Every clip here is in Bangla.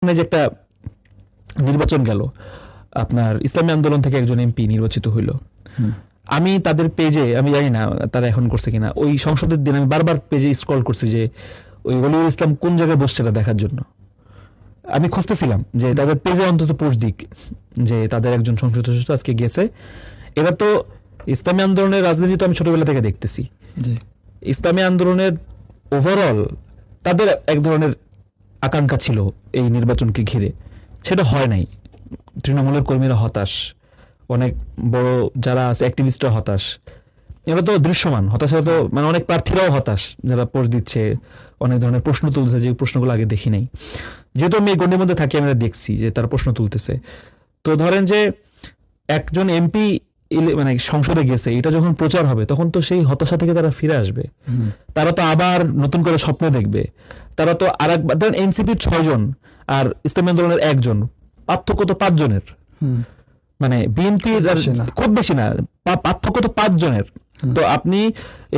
যে একটা নির্বাচন গেল, আপনার ইসলামী আন্দোলন থেকে একজন এমপি নির্বাচিত হইল। আমি তাদের পেজে, আমি জানি না তারা এখন করছে কিনা, ওই সংসদের দিন আমি বারবার পেজে স্ক্রল করছি যে ওই ওলিউল ইসলাম কোন জায়গায় বসছে এটা দেখার জন্য। আমি খুঁজতেছিলাম যে তাদের পেজে অন্তত পোস্ট দিক যে তাদের একজন সংসদ সদস্য আজকে গেছে। এরা তো ইসলামী আন্দোলনের রাজনীতি তো আমি ছোটবেলা থেকে দেখতেছি। ইসলামী আন্দোলনের ওভারঅল তাদের এক ধরনের আকাঙ্ক্ষা ছিল এই নির্বাচনকে ঘিরে, সেটা হয় নাই। তৃণমূলের কর্মীরা হতাশ, অনেক বড় যারা আছে অ্যাক্টিভিস্টরা হতাশ, এরা তো দৃশ্যমান হতাশা। তো মানে অনেক প্রার্থীরাও হতাশ যারা পোস্ট দিচ্ছে, অনেক ধরনের প্রশ্ন তুলছে যে প্রশ্নগুলো আগে দেখি নাই। যেহেতু আমি এই গণ্ডির মধ্যে থাকি, আমরা দেখছি যে তারা প্রশ্ন তুলতেছে। তো ধরেন যে একজন এমপি মানে সংসদে গেছে, এটা যখন প্রচার হবে তখন তো সেই হতাশা থেকে তারা ফিরে আসবে। তারা তো আবার নতুন করে স্বপ্ন দেখবে। তারা তো আর একবার ধরেন এনসিপির 6 জন আর ইসলামী আন্দোলনের 1 জন, পার্থক্য তো 5 জনের। মানে বিএনপির খুব বেশি না, পার্থক্য তো 5 জনের। তো আপনি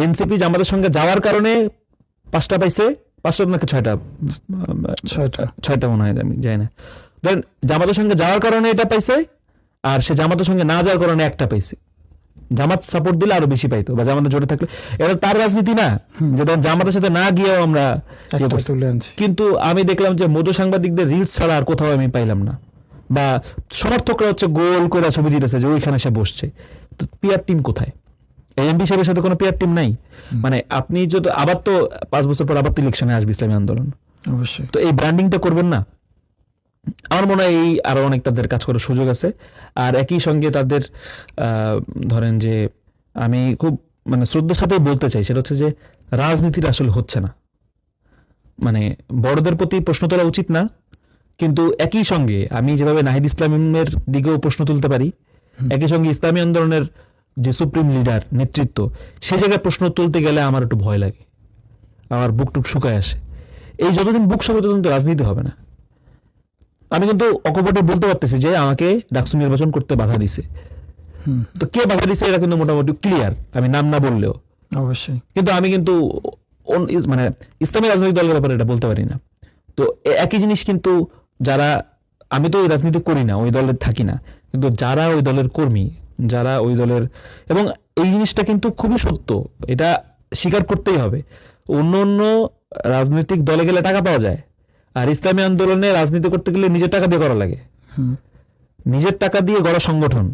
এনসিপি জামাতের সঙ্গে যাওয়ার কারণে 5টা পাইছে, 5টা নাকি 6টা মনে হয়, আমি জানি না। ধরেন জামাতের সঙ্গে যাওয়ার কারণে এটা পাইছে, আর সে জামাতের সঙ্গে না যাওয়ার কারণে একটা পাইছে। জামাত সাপোর্ট দিলে আরো বেশি পাইতো, বা জামাতে জোটে থাকলে। এটা তার রাজনীতি না যে জামাতের সাথে না গিয়েও আমরা। কিন্তু আমি দেখলাম যে মধু সাংবাদিকদের রিলস ছাড়া আর কোথাও আমি পাইলাম না। বা সমর্থকরা হচ্ছে গোল করে ছবি দিতেছে যে ওইখানে সে বসছে। তো পিআর টিম কোথায়? এমপি সাহেবের সাথে কোনো পিআর টিম নাই। মানে আপনি যদি আবার তো 5 বছর পর আবার তো ইলেকশনে আসবে ইসলামী আন্দোলন, অবশ্যই তো এই ব্র্যান্ডিংটা করবেন না? আমার মনে হয় এই আরো অনেক তাদের কাজ করার সুযোগ আছে। আর একই সঙ্গে তাদের ধরেন যে আমি খুব মানে শ্রদ্ধার সাথে বলতে চাই, সেটা হচ্ছে যে রাজনীতির আসলে হচ্ছে না। মানে বড়দের প্রতি প্রশ্ন তোলা উচিত না, কিন্তু একই সঙ্গে আমি যেভাবে নাহিদ ইসলামের দিকেও প্রশ্ন তুলতে পারি, একই সঙ্গে ইসলামী আন্দোলনের যে সুপ্রিম লিডার নেতৃত্ব, সে জায়গায় প্রশ্ন তুলতে গেলে আমার একটু ভয় লাগে, আমার বুক টুক শুকায় আসে। এই যতদিন বুক শুকাবে ততদিন তো রাজনীতি হবে না। আমি কিন্তু অকপটে বলতে পারতেছি যে আমাকে ডাকসু নির্বাচন করতে বাধা দিছে। তো কে বাধা দিছে এটা কিন্তু মোটামুটি ক্লিয়ার, আমি নাম না বললেও। অবশ্যই কিন্তু আমি কিন্তু মানে ইসলামী রাজনৈতিক দলের ব্যাপারে এটা বলতে পারি না। তো একই জিনিস কিন্তু যারা, আমি তো ওই রাজনীতি করি না, ওই দলের থাকি না, কিন্তু যারা ওই দলের কর্মী, যারা ওই দলের, এবং এই জিনিসটা কিন্তু খুবই সত্য, এটা স্বীকার করতেই হবে। অন্য অন্য রাজনৈতিক দলে গেলে টাকা পাওয়া যায়, আর ইসলামী আন্দোলনে রাজনীতি করতে গেলে নিজের টাকা দিয়ে করা লাগে। নিজের টাকা দিয়ে গড়া সংগঠন,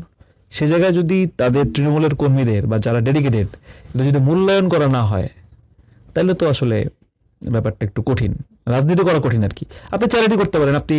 সে জায়গায় যদি তাদের তৃণমূলের কর্মীদের বা যারা ডেডিকেটেড, এটা যদি মূল্যায়ন করা না হয়, তাহলে তো আসলে ব্যাপারটা একটু কঠিন, রাজনীতি করা কঠিন আর কি। আপনি চ্যারিটি করতে পারেন, আপনি